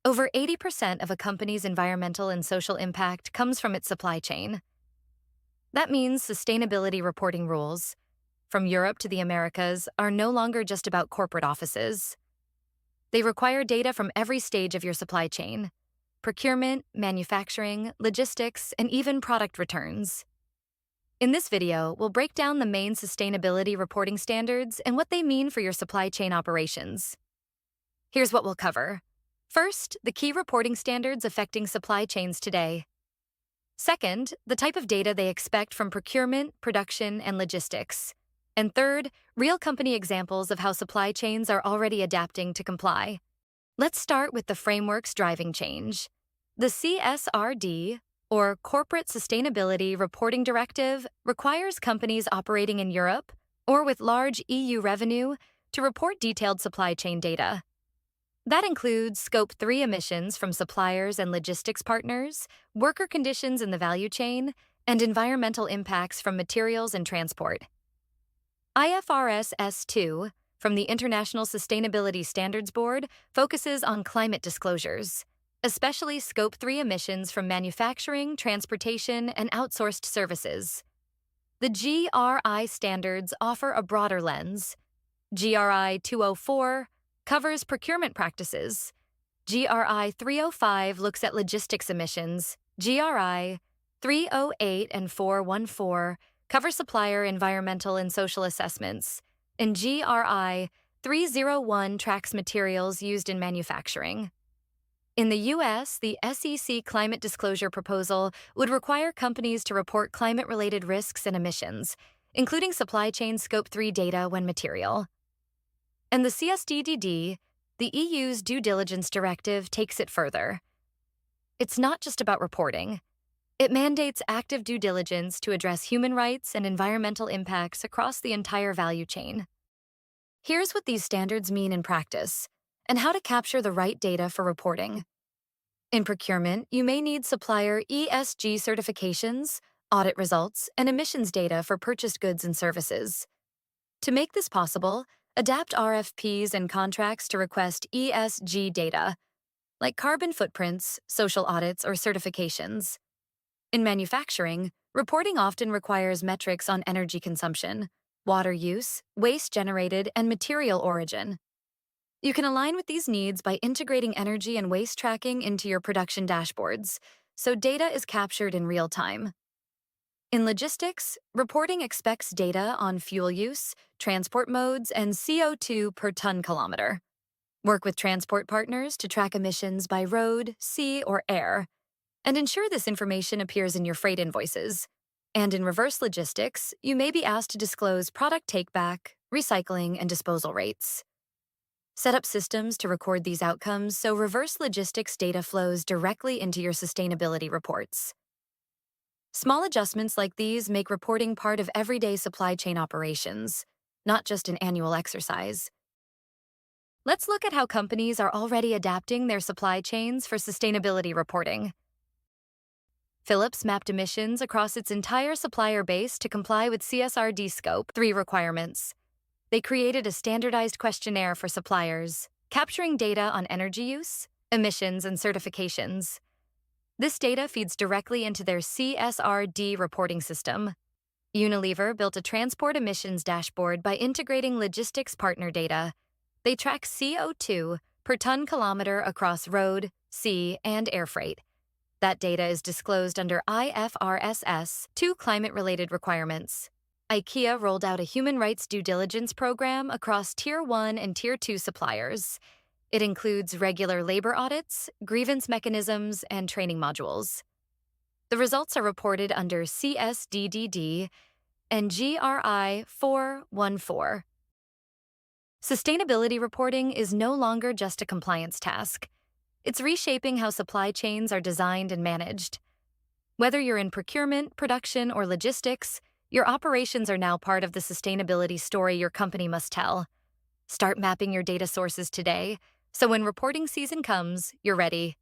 Over 80% of a company's environmental and social impact comes from its supply chain. That means sustainability reporting rules, from Europe to the Americas, are no longer just about corporate offices. They require data from every stage of your supply chain: procurement, manufacturing, logistics, and even product returns. In this video, we'll break down the main sustainability reporting standards and what they mean for your supply chain operations. Here's what we'll cover. First, the key reporting standards affecting supply chains today. Second, the type of data they expect from procurement, production, and logistics. And third, real company examples of how supply chains are already adapting to comply. Let's start with the frameworks driving change. The CSRD, or Corporate Sustainability Reporting Directive, requires companies operating in Europe or with large EU revenue to report detailed supply chain data. That includes Scope 3 emissions from suppliers and logistics partners, worker conditions in the value chain, and environmental impacts from materials and transport. IFRS S2, from the International Sustainability Standards Board, focuses on climate disclosures, especially Scope 3 emissions from manufacturing, transportation, and outsourced services. The GRI standards offer a broader lens. GRI 204 covers procurement practices. GRI 305 looks at logistics emissions. GRI 308 and 414 cover supplier environmental and social assessments. And GRI 301 tracks materials used in manufacturing. In the U.S., the SEC climate disclosure proposal would require companies to report climate-related risks and emissions, including supply chain Scope 3 data when material. And the CSDDD, the EU's due diligence directive, takes it further. It's not just about reporting. It mandates active due diligence to address human rights and environmental impacts across the entire value chain. Here's what these standards mean in practice, and how to capture the right data for reporting. In procurement, you may need supplier ESG certifications, audit results, and emissions data for purchased goods and services. To make this possible, adapt RFPs and contracts to request ESG data, like carbon footprints, social audits, or certifications. In manufacturing, reporting often requires metrics on energy consumption, water use, waste generated, and material origin. You can align with these needs by integrating energy and waste tracking into your production dashboards, so data is captured in real time. In logistics, reporting expects data on fuel use, transport modes, and CO2 per ton kilometer. Work with transport partners to track emissions by road, sea, or air, and ensure this information appears in your freight invoices. And in reverse logistics, you may be asked to disclose product takeback, recycling, and disposal rates. Set up systems to record these outcomes so reverse logistics data flows directly into your sustainability reports. Small adjustments like these make reporting part of everyday supply chain operations, not just an annual exercise. Let's look at how companies are already adapting their supply chains for sustainability reporting. Philips mapped emissions across its entire supplier base to comply with CSRD Scope 3 requirements. They created a standardized questionnaire for suppliers, capturing data on energy use, emissions, and certifications. This data feeds directly into their CSRD reporting system. Unilever built a transport emissions dashboard by integrating logistics partner data. They track CO2 per ton kilometer across road, sea, and air freight. That data is disclosed under IFRS 2 climate-related requirements. IKEA rolled out a human rights due diligence program across Tier 1 and Tier 2 suppliers. It includes regular labor audits, grievance mechanisms, and training modules. The results are reported under CSDDD and GRI 414. Sustainability reporting is no longer just a compliance task. It's reshaping how supply chains are designed and managed. Whether you're in procurement, production, or logistics, your operations are now part of the sustainability story your company must tell. Start mapping your data sources today, so when reporting season comes, you're ready.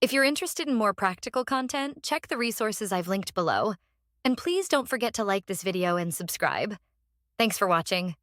If you're interested in more practical content, check the resources I've linked below. And please don't forget to like this video and subscribe. Thanks for watching.